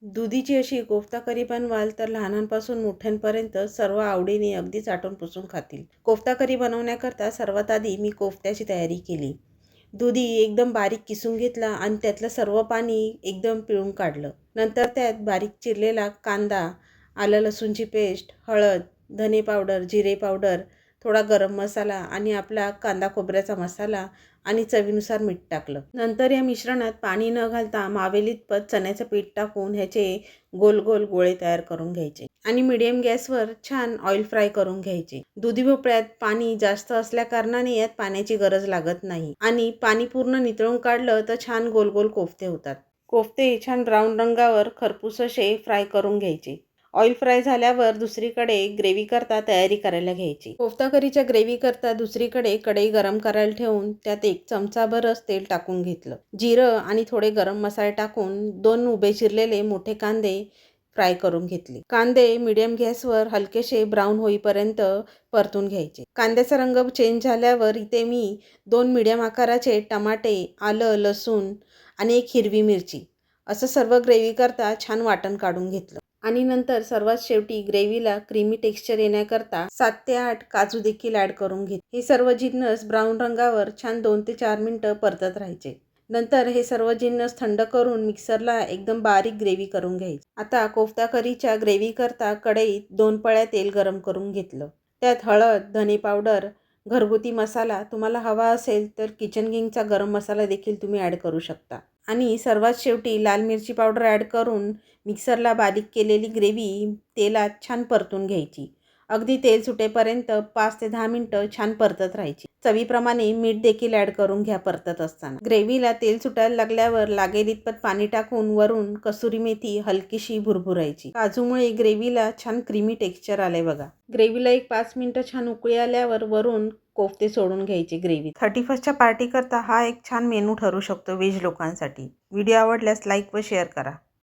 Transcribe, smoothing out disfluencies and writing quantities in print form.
दुधीची अशी कोफ्ता करी बनवाल तर लहानांपासून मोठ्यांपर्यंत सर्व आवडीने अगदी चाटून पुसून खातील. कोफ्ता करी बनवण्याकरता सर्वात आधी मी कोफ्त्याची तयारी केली. दुधी एकदम बारीक किसून घेतला आणि त्यातलं सर्व पाणी एकदम पिळून काढलं. नंतर त्यात बारीक चिरलेला कांदा, आलं लसूणची पेस्ट, हळद, धने पावडर, जिरे पावडर, थोडा गरम मसाला आणि आपला कांदा खोबऱ्याचा मसाला आणि चवीनुसार मीठ टाकलं. नंतर या मिश्रणात पाणी न घालता मावेलीतपत चण्याचं पीठ टाकून ह्याचे गोल गोल गोळे तयार करून घ्यायचे आणि मिडियम गॅसवर छान ऑइल फ्राय करून घ्यायचे. दुधी भोपळ्यात पाणी जास्त असल्या कारणाने यात पाण्याची गरज लागत नाही आणि पाणी पूर्ण नितळून काढलं तर छान गोल गोल कोफ्ते होतात. कोफ्ते छान ब्राऊन रंगावर खरपूस असे फ्राय करून घ्यायचे. ऑइल फ्राय झाल्यावर दुसरीकडे ग्रेव्ही करता तयारी करायला घ्यायची. कोफ्ता करीच्या ग्रेव्ही करता दुसरीकडे कढई गरम करायला ठेवून त्यात 1 चमचाभरच तेल टाकून घेतलं. जिरं आणि थोडे गरम मसाले टाकून 2 उभे चिरलेले मोठे कांदे फ्राय करून घेतले. कांदे मिडियम गॅसवर हलकेसे ब्राऊन होईपर्यंत परतून घ्यायचे. कांद्याचा रंग चेंज झाल्यावर इथे मी 2 मिडियम आकाराचे टमाटे, आलं, लसूण आणि 1 हिरवी मिरची असं सर्व ग्रेव्ही करता छान वाटण काढून घेतलं. आणि नंतर सर्वात शेवटी ग्रेव्हीला क्रीमी टेक्स्चर येण्याकरता 7 ते 8 काजू देखील ॲड करून घेतले. हे सर्व जिन्नस ब्राऊन रंगावर छान 2 ते 4 मिनिटं परतत राहायचे. नंतर हे सर्व जिन्नस थंड करून मिक्सरला एकदम बारीक ग्रेव्ही करून घ्यायची. आता कोफ्ता करीच्या ग्रेव्ही करता कढईत 2 पळ्या तेल गरम करून घेतलं. त्यात हळद, धने पावडर, घरगुती मसाला, तुम्हाला हवा असेल तर किचन किंगचा गरम मसाला देखील तुम्ही ॲड करू शकता. आणि सर्वात शेवटी लाल मिरची पावडर ॲड करून मिक्सरला बारीक केलेली ग्रेव्ही तेलात छान परतून घ्यायची. अगदी तेल सुटेपर्यंत 5 ते 10 मिनिटं छान परतत राहायची. चवीप्रमाणे मीठ देखील ॲड करून घ्या परतत असताना. ग्रेव्हीला तेल सुटायला लागल्यावर लागेल इतपत पाणी टाकून वरून कसुरी मेथी हलकीशी भुरभुरायची. काजूमुळे ग्रेव्हीला छान क्रीमी टेक्स्चर आलंय बघा. ग्रेव्हीला 5 मिनिटं छान उकळी आल्यावर वरून कोफ्ते सोडून घ्यायचे ग्रेव्ही. 31च्या पार्टी करता हा एक छान मेनू ठरू शकतो व्हेज लोकांसाठी. व्हिडिओ आवडल्यास लाईक व शेअर करा.